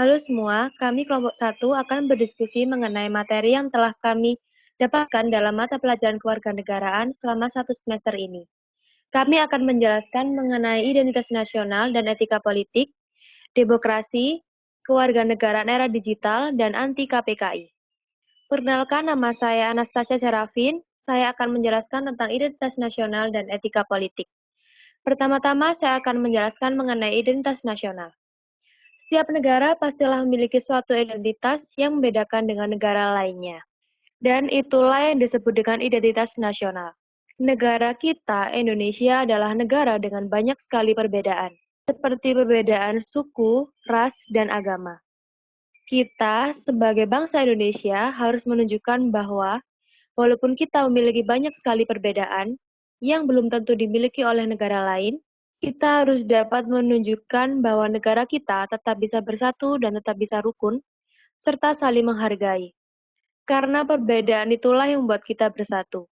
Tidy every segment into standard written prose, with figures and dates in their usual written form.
Halo semua, kami kelompok 1 akan berdiskusi mengenai materi yang telah kami dapatkan dalam mata pelajaran kewarganegaraan selama 1 semester ini. Kami akan menjelaskan mengenai identitas nasional dan etika politik, demokrasi, kewarganegaraan era digital, dan anti-KPKI. Perkenalkan, nama saya Anastasia Serafin. Saya akan menjelaskan tentang identitas nasional dan etika politik. Pertama-tama, saya akan menjelaskan mengenai identitas nasional. Setiap negara pastilah memiliki suatu identitas yang membedakan dengan negara lainnya. Dan itulah yang disebut dengan identitas nasional. Negara kita, Indonesia, adalah negara dengan banyak sekali perbedaan, seperti perbedaan suku, ras, dan agama. Kita, sebagai bangsa Indonesia, harus menunjukkan bahwa walaupun kita memiliki banyak sekali perbedaan yang belum tentu dimiliki oleh negara lain, kita harus dapat menunjukkan bahwa negara kita tetap bisa bersatu dan tetap bisa rukun, serta saling menghargai. Karena perbedaan itulah yang membuat kita bersatu.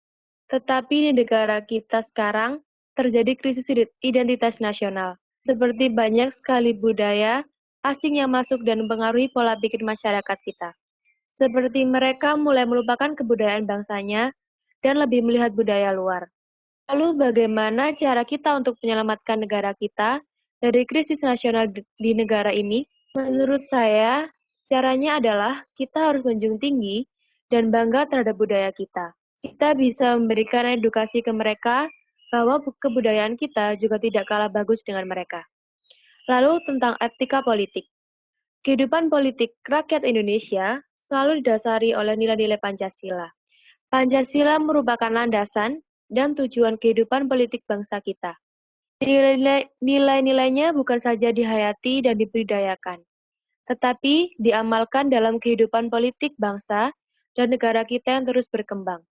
Tetapi di negara kita sekarang terjadi krisis identitas nasional, seperti banyak sekali budaya asing yang masuk dan mempengaruhi pola pikir masyarakat kita. Seperti mereka mulai melupakan kebudayaan bangsanya dan lebih melihat budaya luar. Lalu bagaimana cara kita untuk menyelamatkan negara kita dari krisis nasional di negara ini? Menurut saya, caranya adalah kita harus menjunjung tinggi dan bangga terhadap budaya kita. Kita bisa memberikan edukasi ke mereka bahwa kebudayaan kita juga tidak kalah bagus dengan mereka. Lalu tentang etika politik. Kehidupan politik rakyat Indonesia selalu didasari oleh nilai-nilai Pancasila. Pancasila merupakan landasan dan tujuan kehidupan politik bangsa kita. Nilai-nilainya bukan saja dihayati dan dibudidayakan, tetapi diamalkan dalam kehidupan politik bangsa dan negara kita yang terus berkembang.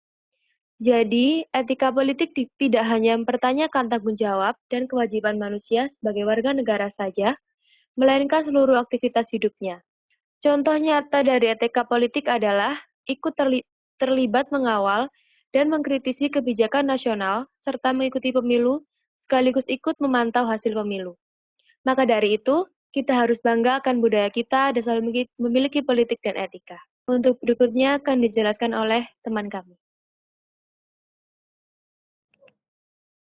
Jadi, etika politik tidak hanya mempertanyakan tanggung jawab dan kewajiban manusia sebagai warga negara saja, melainkan seluruh aktivitas hidupnya. Contoh nyata dari etika politik adalah ikut terlibat mengawal dan mengkritisi kebijakan nasional serta mengikuti pemilu sekaligus ikut memantau hasil pemilu. Maka dari itu, kita harus bangga akan budaya kita dan selalu memiliki politik dan etika. Untuk berikutnya akan dijelaskan oleh teman kami.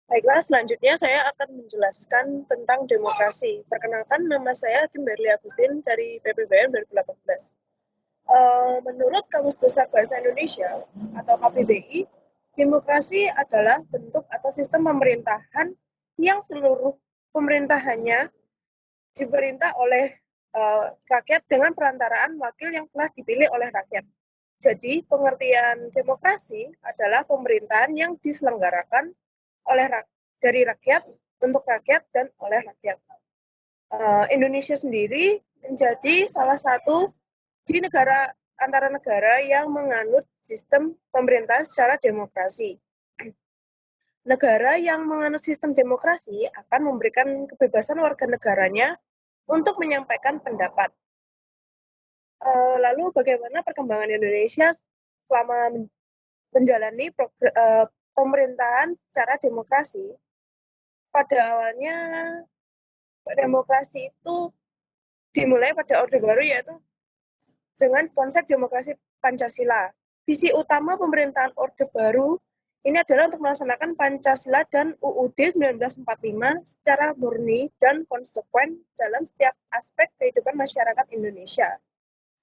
Baiklah, selanjutnya saya akan menjelaskan tentang demokrasi. Perkenalkan, nama saya Kimberly Agustin dari PPBN 2018. Menurut Kamus Besar Bahasa Indonesia atau KBBI, demokrasi adalah bentuk atau sistem pemerintahan yang seluruh pemerintahannya diperintah oleh rakyat dengan perantaraan wakil yang telah dipilih oleh rakyat. Jadi, pengertian demokrasi adalah pemerintahan yang diselenggarakan dari rakyat, untuk rakyat, dan oleh rakyat. Indonesia sendiri menjadi salah satu di antara negara yang menganut sistem pemerintahan secara demokrasi. Negara yang menganut sistem demokrasi akan memberikan kebebasan warga negaranya untuk menyampaikan pendapat. Lalu bagaimana perkembangan Indonesia selama menjalani pemerintahan secara demokrasi? Pada awalnya demokrasi itu dimulai pada Orde Baru, yaitu dengan konsep demokrasi Pancasila. Visi utama pemerintahan Orde Baru ini adalah untuk melaksanakan Pancasila dan UUD 1945 secara murni dan konsekuen dalam setiap aspek kehidupan masyarakat Indonesia.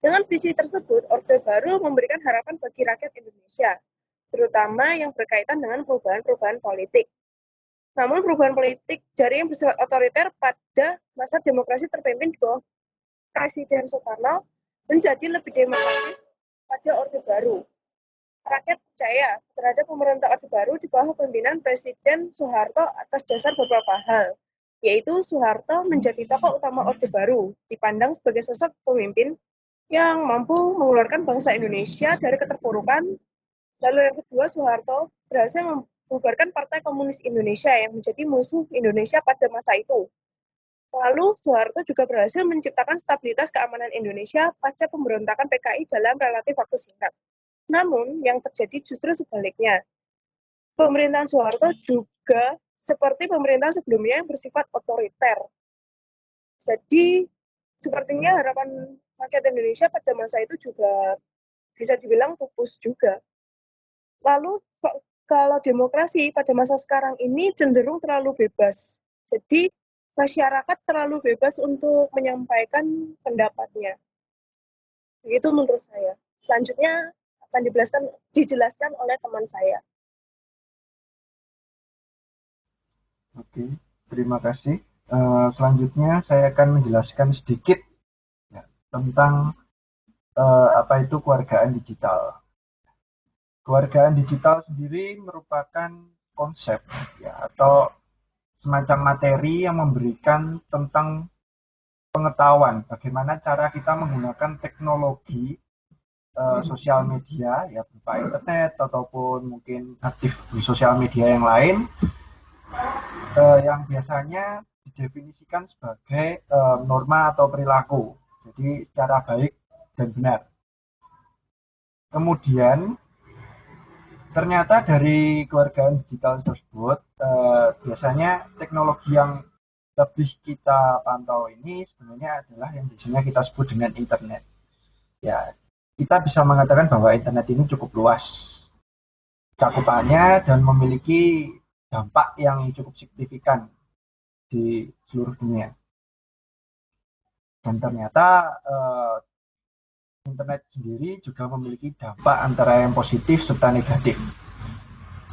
Dengan visi tersebut, Orde Baru memberikan harapan bagi rakyat Indonesia, terutama yang berkaitan dengan perubahan-perubahan politik. Namun perubahan politik dari yang bersifat otoriter pada masa demokrasi terpimpin di bawah Presiden Soekarno menjadi lebih demokratis pada Orde Baru. Rakyat percaya terhadap pemerintah Orde Baru di bawah pimpinan Presiden Soeharto atas dasar beberapa hal, yaitu Soeharto menjadi tokoh utama Orde Baru, dipandang sebagai sosok pemimpin yang mampu mengeluarkan bangsa Indonesia dari keterpurukan. Lalu yang kedua, Soeharto berhasil membubarkan Partai Komunis Indonesia yang menjadi musuh Indonesia pada masa itu. Lalu Soeharto juga berhasil menciptakan stabilitas keamanan Indonesia pasca pemberontakan PKI dalam relatif waktu singkat. Namun yang terjadi justru sebaliknya. Pemerintahan Soeharto juga seperti pemerintahan sebelumnya yang bersifat otoriter. Jadi sepertinya harapan rakyat Indonesia pada masa itu juga bisa dibilang pupus juga. Lalu kalau demokrasi pada masa sekarang ini cenderung terlalu bebas. Jadi masyarakat terlalu bebas untuk menyampaikan pendapatnya. Begitu menurut saya. Selanjutnya akan dijelaskan oleh teman saya. Oke, terima kasih. Selanjutnya saya akan menjelaskan sedikit ya, tentang apa itu kewargaan digital. Kewargaan digital sendiri merupakan konsep ya, atau semacam materi yang memberikan tentang pengetahuan bagaimana cara kita menggunakan teknologi sosial media ya berupa internet ataupun mungkin aktif di sosial media yang lain yang biasanya didefinisikan sebagai norma atau perilaku. Jadi secara baik dan benar. Kemudian ternyata dari kewargaan digital tersebut biasanya teknologi yang lebih kita pantau ini sebenarnya adalah yang biasanya kita sebut dengan internet. Ya, kita bisa mengatakan bahwa internet ini cukup luas cakupannya dan memiliki dampak yang cukup signifikan di seluruh dunia. Dan ternyata internet sendiri juga memiliki dampak antara yang positif serta negatif.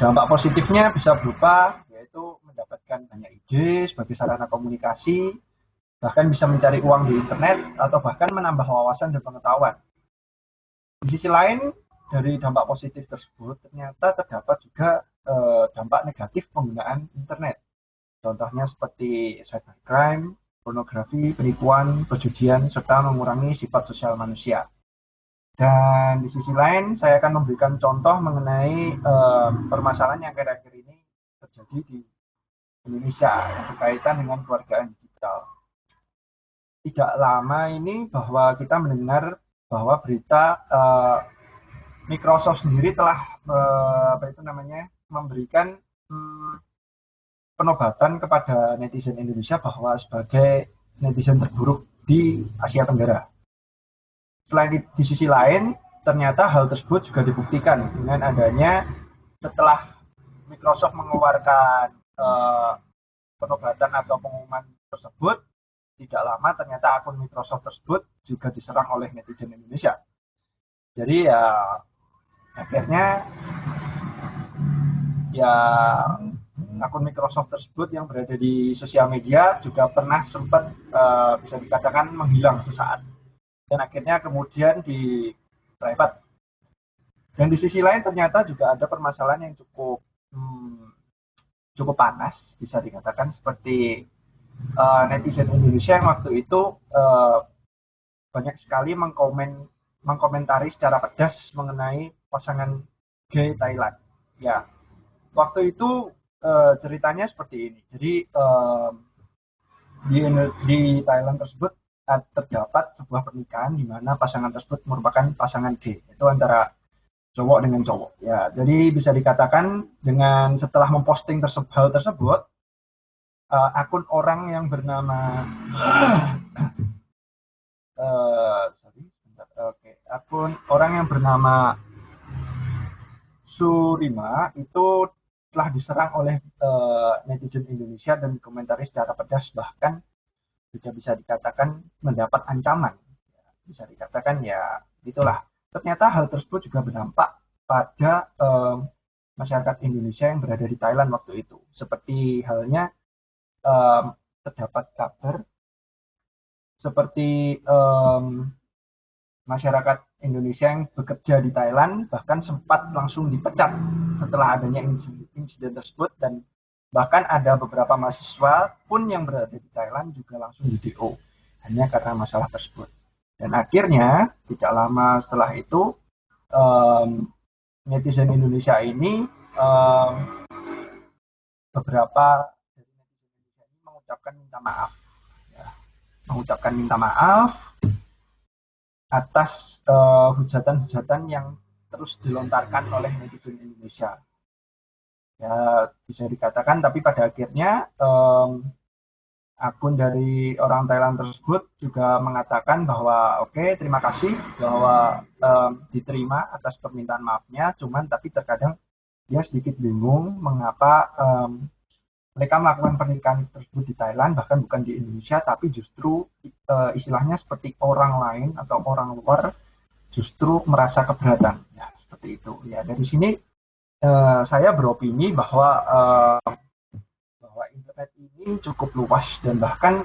Dampak positifnya bisa berupa yaitu mendapatkan banyak ide sebagai sarana komunikasi, bahkan bisa mencari uang di internet atau bahkan menambah wawasan dan pengetahuan. Di sisi lain, dari dampak positif tersebut ternyata terdapat juga dampak negatif penggunaan internet. Contohnya seperti cybercrime, pornografi, penipuan, perjudian, serta mengurangi sifat sosial manusia. Dan di sisi lain, saya akan memberikan contoh mengenai permasalahan yang akhir-akhir ini terjadi di Indonesia yang berkaitan dengan kewargaan digital. Tidak lama ini bahwa kita mendengar bahwa berita Microsoft sendiri telah memberikan penobatan kepada netizen Indonesia bahwa sebagai netizen terburuk di Asia Tenggara. Selain di sisi lain, ternyata hal tersebut juga dibuktikan dengan adanya setelah Microsoft mengeluarkan penobatan atau pengumuman tersebut, tidak lama ternyata akun Microsoft tersebut juga diserang oleh netizen Indonesia. Jadi ya akhirnya ya akun Microsoft tersebut yang berada di sosial media juga pernah sempat bisa dikatakan menghilang sesaat. Dan akhirnya kemudian di private. Dan di sisi lain ternyata juga ada permasalahan yang cukup panas, bisa dikatakan seperti netizen Indonesia yang waktu itu banyak sekali mengkomentari secara pedas mengenai pasangan gay Thailand. Ya, waktu itu ceritanya seperti ini. Jadi di Thailand tersebut terdapat sebuah pernikahan di mana pasangan tersebut merupakan pasangan gay, itu antara cowok dengan cowok. Ya, jadi bisa dikatakan dengan setelah memposting hal tersebut, akun orang yang bernama akun orang yang bernama Surima itu telah diserang oleh netizen Indonesia dan dikomentari secara pedas, bahkan juga bisa dikatakan mendapat ancaman. Bisa dikatakan ya itulah. Ternyata hal tersebut juga berdampak pada masyarakat Indonesia yang berada di Thailand waktu itu. Seperti halnya terdapat kabar seperti masyarakat Indonesia yang bekerja di Thailand bahkan sempat langsung dipecat setelah adanya insiden tersebut, dan bahkan ada beberapa mahasiswa pun yang berada di Thailand juga langsung di DO hanya karena masalah tersebut. Dan akhirnya tidak lama setelah itu netizen Indonesia ini beberapa dari netizen Indonesia ini mengucapkan minta maaf atas hujatan-hujatan yang terus dilontarkan oleh netizen Indonesia. Ya bisa dikatakan, tapi pada akhirnya akun dari orang Thailand tersebut juga mengatakan bahwa oke, terima kasih bahwa diterima atas permintaan maafnya, cuman tapi terkadang dia sedikit bingung mengapa mereka melakukan pernikahan tersebut di Thailand, bahkan bukan di Indonesia, tapi justru istilahnya seperti orang lain atau orang luar justru merasa keberatan. Ya, seperti itu. Ya, dari sini saya beropini bahwa internet ini cukup luas dan bahkan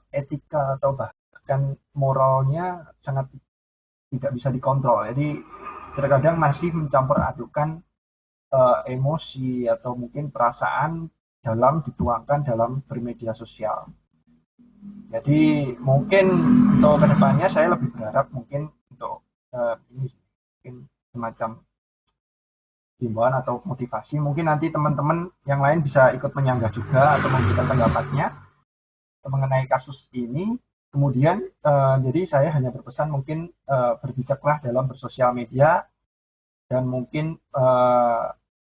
etika atau bahkan moralnya sangat tidak bisa dikontrol. Jadi terkadang masih mencampur adukan emosi atau mungkin perasaan dalam dituangkan dalam bermedia sosial. Jadi mungkin untuk kedepannya saya lebih berharap mungkin untuk ini mungkin semacam himbauan atau motivasi. Mungkin nanti teman-teman yang lain bisa ikut menyanggah juga atau memberikan pendapatnya mengenai kasus ini. Kemudian jadi saya hanya berpesan mungkin berbijaklah dalam bersosial media dan mungkin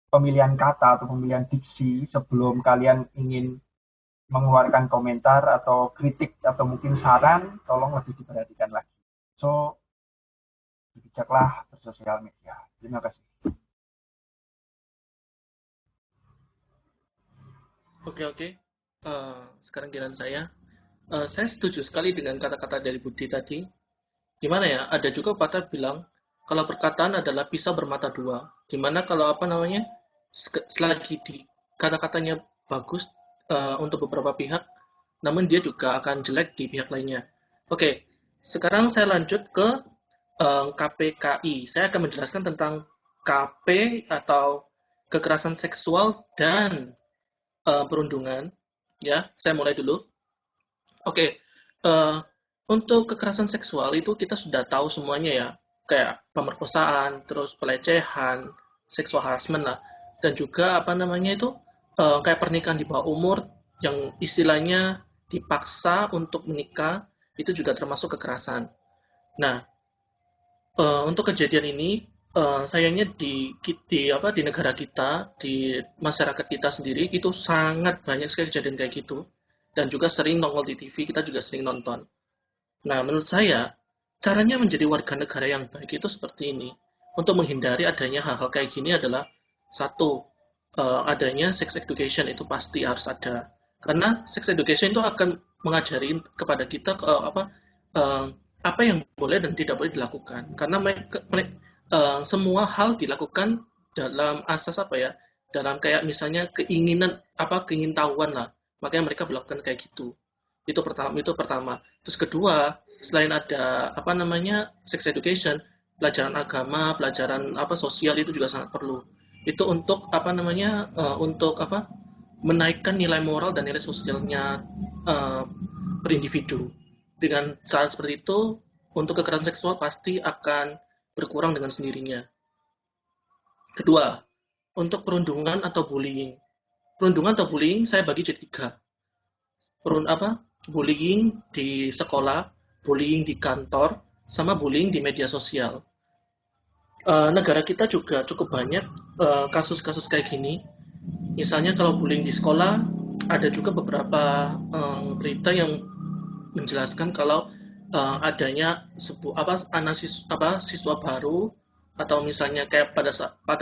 pemilihan kata atau pemilihan diksi sebelum kalian ingin mengeluarkan komentar atau kritik atau mungkin saran, tolong lebih diperhatikan lagi. So, bijaklah bersosial media. Terima kasih. Oke. Sekarang giliran saya. Saya setuju sekali dengan kata-kata dari Budi tadi. Gimana ya? Ada juga pepatah bilang kalau perkataan adalah pisau bermata dua. Dimana kalau selagi di kata-katanya bagus untuk beberapa pihak, namun dia juga akan jelek di pihak lainnya. Oke, sekarang saya lanjut ke KPKI. Saya akan menjelaskan tentang KP atau kekerasan seksual dan perundungan. Ya, saya mulai dulu. Oke, untuk kekerasan seksual itu kita sudah tahu semuanya ya, kayak pemerkosaan, terus pelecehan, seksual harassment lah, dan juga kayak pernikahan di bawah umur yang istilahnya dipaksa untuk menikah, itu juga termasuk kekerasan. Nah, untuk kejadian ini sayangnya di negara kita, di masyarakat kita sendiri itu sangat banyak sekali kejadian kayak gitu. Dan juga sering nongol di TV, kita juga sering nonton. Nah, menurut saya, caranya menjadi warga negara yang baik itu seperti ini. Untuk menghindari adanya hal-hal kayak gini adalah, satu, adanya sex education itu pasti harus ada. Karena sex education itu akan mengajari kepada kita apa yang boleh dan tidak boleh dilakukan. Karena semua hal dilakukan dalam asas dalam kayak misalnya keingintahuan lah, makanya mereka melakukan kayak gitu. Itu pertama. Terus kedua, selain ada sex education, pelajaran agama, pelajaran sosial itu juga sangat perlu. Itu untuk menaikkan nilai moral dan nilai sosialnya per individu. Dengan cara seperti itu, untuk kekerasan seksual pasti akan berkurang dengan sendirinya. Kedua, untuk perundungan atau bullying. Perundungan atau bullying saya bagi jadi 3. Bullying di sekolah, bullying di kantor, sama bullying di media sosial. Negara kita juga cukup banyak kasus-kasus kayak gini. Misalnya kalau bullying di sekolah, ada juga beberapa berita yang menjelaskan kalau adanya siswa baru, atau misalnya kayak pada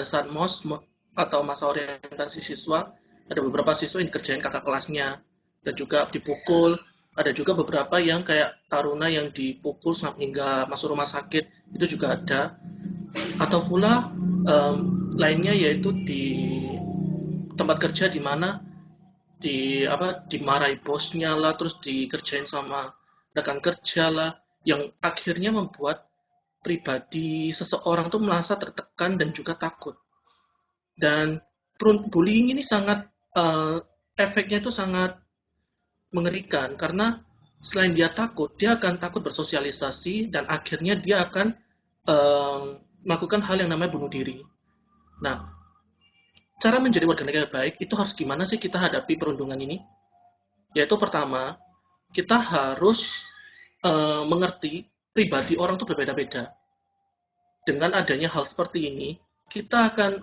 saat MOS atau masa orientasi siswa, ada beberapa siswa yang dikerjain kakak kelasnya dan juga dipukul. Ada juga beberapa yang kayak taruna yang dipukul hingga masuk rumah sakit, itu juga ada. Atau pula lainnya yaitu di tempat kerja di mana dimarahi bosnya lah, terus dikerjain sama rekan kerja lah, yang akhirnya membuat pribadi seseorang tuh merasa tertekan dan juga takut. Dan bullying ini efeknya itu sangat mengerikan, karena selain dia akan takut bersosialisasi, dan akhirnya dia akan melakukan hal yang namanya bunuh diri. Nah, cara menjadi warga negara baik itu harus gimana sih kita hadapi perundungan ini? Yaitu pertama, kita harus mengerti pribadi orang itu berbeda-beda. Dengan adanya hal seperti ini, kita akan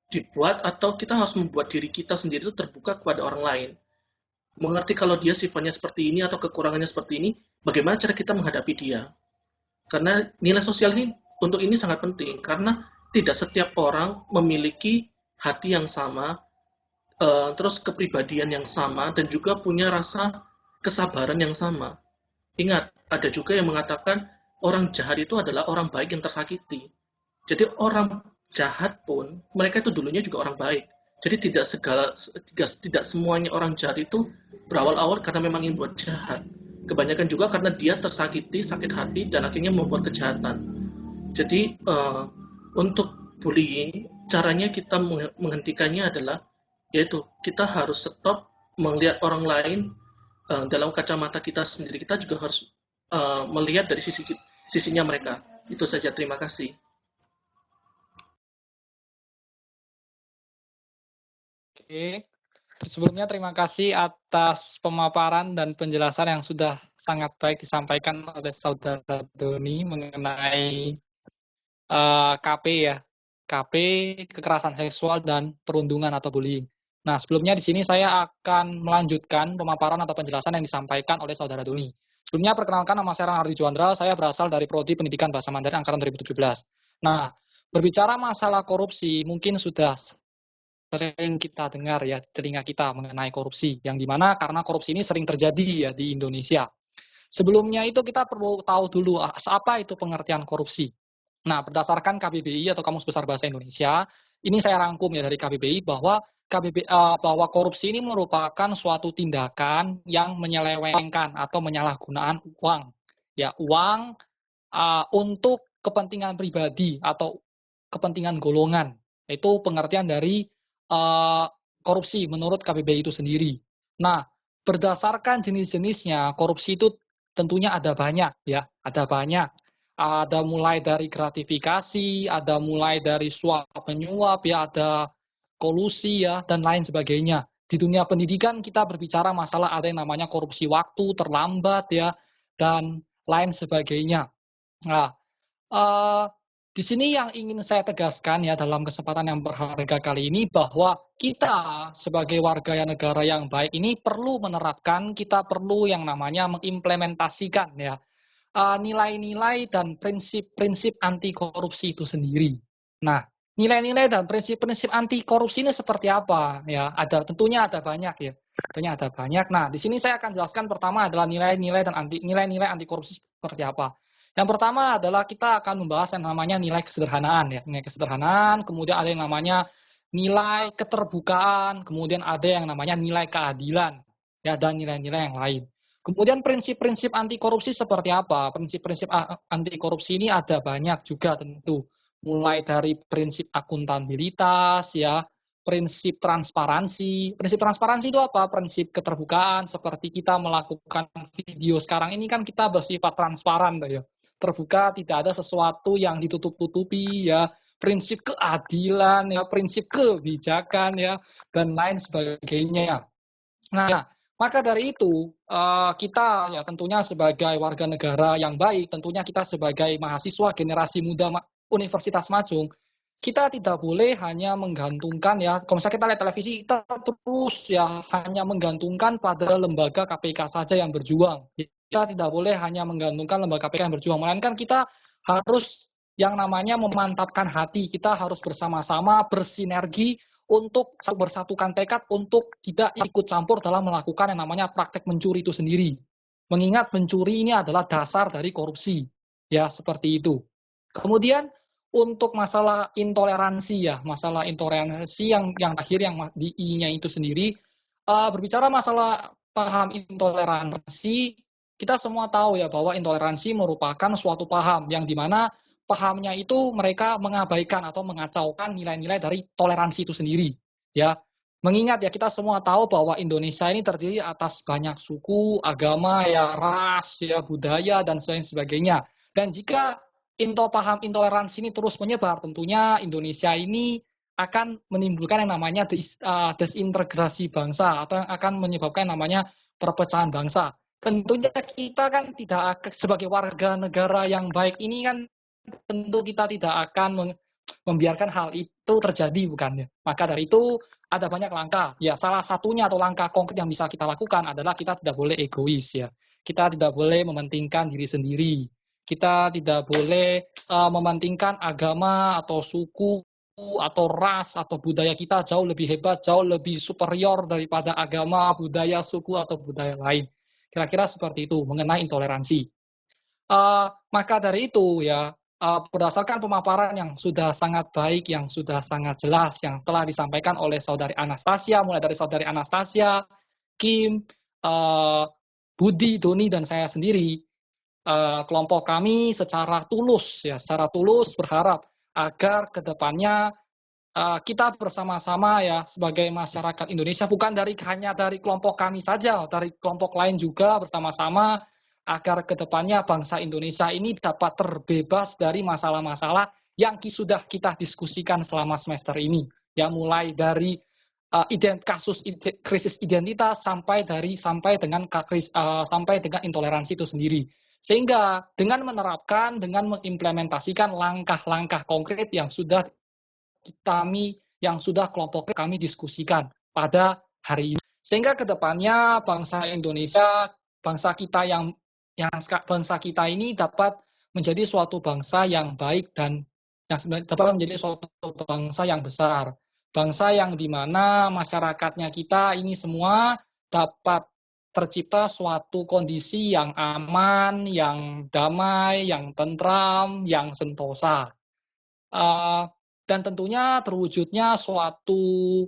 dibuat atau kita harus membuat diri kita sendiri itu terbuka kepada orang lain. Mengerti kalau dia sifatnya seperti ini atau kekurangannya seperti ini, bagaimana cara kita menghadapi dia. Karena nilai sosial ini untuk ini sangat penting, karena tidak setiap orang memiliki hati yang sama, terus kepribadian yang sama, dan juga punya rasa kesabaran yang sama. Ingat, ada juga yang mengatakan orang jahat itu adalah orang baik yang tersakiti. Jadi orang jahat pun mereka itu dulunya juga orang baik. Jadi tidak semuanya orang jahat itu berawal-awal karena memang ingin buat jahat. Kebanyakan juga karena dia tersakiti, sakit hati dan akhirnya membuat kejahatan. Jadi untuk bullying caranya kita menghentikannya adalah yaitu kita harus stop melihat orang lain dalam kacamata kita sendiri. Kita juga harus melihat dari sisinya mereka. Itu saja, terima kasih. Oke, sebelumnya terima kasih atas pemaparan dan penjelasan yang sudah sangat baik disampaikan oleh Saudara Doni mengenai KP ya, KP, kekerasan seksual dan perundungan atau bullying. Nah, sebelumnya di sini saya akan melanjutkan pemaparan atau penjelasan yang disampaikan oleh Saudara Doni. Sebelumnya perkenalkan, nama saya Ardi Juandra, saya berasal dari Prodi Pendidikan Bahasa Mandarin Angkatan 2017. Nah, berbicara masalah korupsi, mungkin sudah sering kita dengar ya telinga kita mengenai korupsi, yang dimana karena korupsi ini sering terjadi ya di Indonesia. Sebelumnya itu kita perlu tahu dulu apa itu pengertian korupsi. Nah, berdasarkan KBBI atau Kamus Besar Bahasa Indonesia, ini saya rangkum ya dari KBBI bahwa bahwa korupsi ini merupakan suatu tindakan yang menyelewengkan atau menyalahgunaan uang, ya uang untuk kepentingan pribadi atau kepentingan golongan. Itu pengertian dari korupsi menurut KBBI itu sendiri. Nah, berdasarkan jenis-jenisnya, korupsi itu tentunya ada banyak ya, ada banyak. Ada mulai dari gratifikasi, ada mulai dari suap menyuap ya, ada kolusi ya, dan lain sebagainya. Di dunia pendidikan kita berbicara masalah ada yang namanya korupsi waktu, terlambat ya, dan lain sebagainya. Nah, di sini yang ingin saya tegaskan ya dalam kesempatan yang berharga kali ini bahwa kita sebagai warga negara yang baik ini perlu menerapkan, kita perlu yang namanya mengimplementasikan ya nilai-nilai dan prinsip-prinsip anti korupsi itu sendiri. Nah, nilai-nilai dan prinsip-prinsip anti korupsi ini seperti apa? Ya, tentunya ada banyak ya. Tentunya ada banyak. Nah, di sini saya akan jelaskan pertama adalah nilai-nilai anti korupsi seperti apa. Yang pertama adalah kita akan membahas yang namanya nilai kesederhanaan ya. Nilai kesederhanaan, kemudian ada yang namanya nilai keterbukaan, kemudian ada yang namanya nilai keadilan ya, dan nilai-nilai yang lain. Kemudian prinsip-prinsip anti korupsi seperti apa? Prinsip-prinsip anti korupsi ini ada banyak juga tentu. Mulai dari prinsip akuntabilitas ya, prinsip transparansi. Prinsip transparansi itu apa? Prinsip keterbukaan, seperti kita melakukan video sekarang ini kan kita bersifat transparan ya. Terbuka, tidak ada sesuatu yang ditutup-tutupi ya. Prinsip keadilan ya, prinsip kebijakan ya, dan lain sebagainya. Nah, maka dari itu kita ya tentunya sebagai warga negara yang baik, tentunya kita sebagai mahasiswa generasi muda Universitas Majung, kita tidak boleh hanya menggantungkan ya, kalau misalnya kita lihat televisi, kita terus ya hanya menggantungkan pada lembaga KPK saja yang berjuang. Kita tidak boleh hanya menggantungkan lembaga KPK yang berjuang, melainkan kita harus yang namanya memantapkan hati, kita harus bersama-sama bersinergi untuk bersatukan tekad untuk tidak ikut campur dalam melakukan yang namanya praktek mencuri itu sendiri. Mengingat mencuri ini adalah dasar dari korupsi. Ya, seperti itu. Kemudian untuk masalah intoleransi ya, masalah intoleransi yang terakhir yang di I-nya itu sendiri, berbicara masalah paham intoleransi, kita semua tahu ya bahwa intoleransi merupakan suatu paham yang dimana pahamnya itu mereka mengabaikan atau mengacaukan nilai-nilai dari toleransi itu sendiri. Ya, mengingat ya kita semua tahu bahwa Indonesia ini terdiri atas banyak suku, agama, ya ras, ya budaya dan sebagainya. Dan jika paham intoleransi ini terus menyebar, tentunya Indonesia ini akan menimbulkan yang namanya desintegrasi bangsa atau yang akan menyebabkan yang namanya perpecahan bangsa. Tentunya kita kan tidak sebagai warga negara yang baik ini kan tentu kita tidak akan membiarkan hal itu terjadi, bukan ya? Maka dari itu ada banyak langkah. Ya, salah satunya atau langkah konkret yang bisa kita lakukan adalah kita tidak boleh egois ya. Kita tidak boleh mementingkan diri sendiri. Kita tidak boleh mementingkan agama atau suku atau ras atau budaya kita jauh lebih hebat, jauh lebih superior daripada agama, budaya, suku atau budaya lain. Kira-kira seperti itu mengenai intoleransi. Maka dari itu ya, berdasarkan pemaparan yang sudah sangat baik, yang sudah sangat jelas, yang telah disampaikan oleh saudari Anastasia, mulai dari saudari Anastasia, Kim, Budi, Doni, dan saya sendiri, kelompok kami secara tulus berharap agar kedepannya kita bersama-sama ya sebagai masyarakat Indonesia, bukan hanya dari kelompok kami saja, dari kelompok lain juga bersama-sama agar kedepannya bangsa Indonesia ini dapat terbebas dari masalah-masalah yang sudah kita diskusikan selama semester ini. Ya, mulai dari kasus krisis identitas sampai dengan intoleransi itu sendiri. Sehingga dengan menerapkan, dengan mengimplementasikan langkah-langkah konkret yang sudah kelompok kami diskusikan pada hari ini. Sehingga kedepannya bangsa Indonesia, bangsa kita ini dapat menjadi suatu bangsa yang baik dan yang dapat menjadi suatu bangsa yang besar. Bangsa yang dimana masyarakatnya kita ini semua dapat tercipta suatu kondisi yang aman, yang damai, yang tentram, yang sentosa. Dan tentunya terwujudnya suatu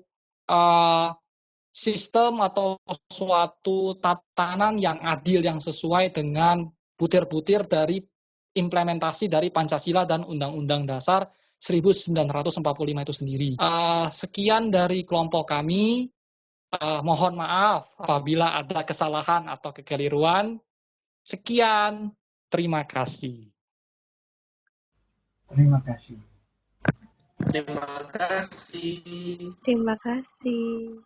sistem atau suatu tatanan yang adil, yang sesuai dengan butir-butir dari implementasi dari Pancasila dan Undang-Undang Dasar 1945 itu sendiri. Sekian dari kelompok kami. Mohon maaf apabila ada kesalahan atau kekeliruan. Sekian, terima kasih. Terima kasih. Terima kasih. Terima kasih.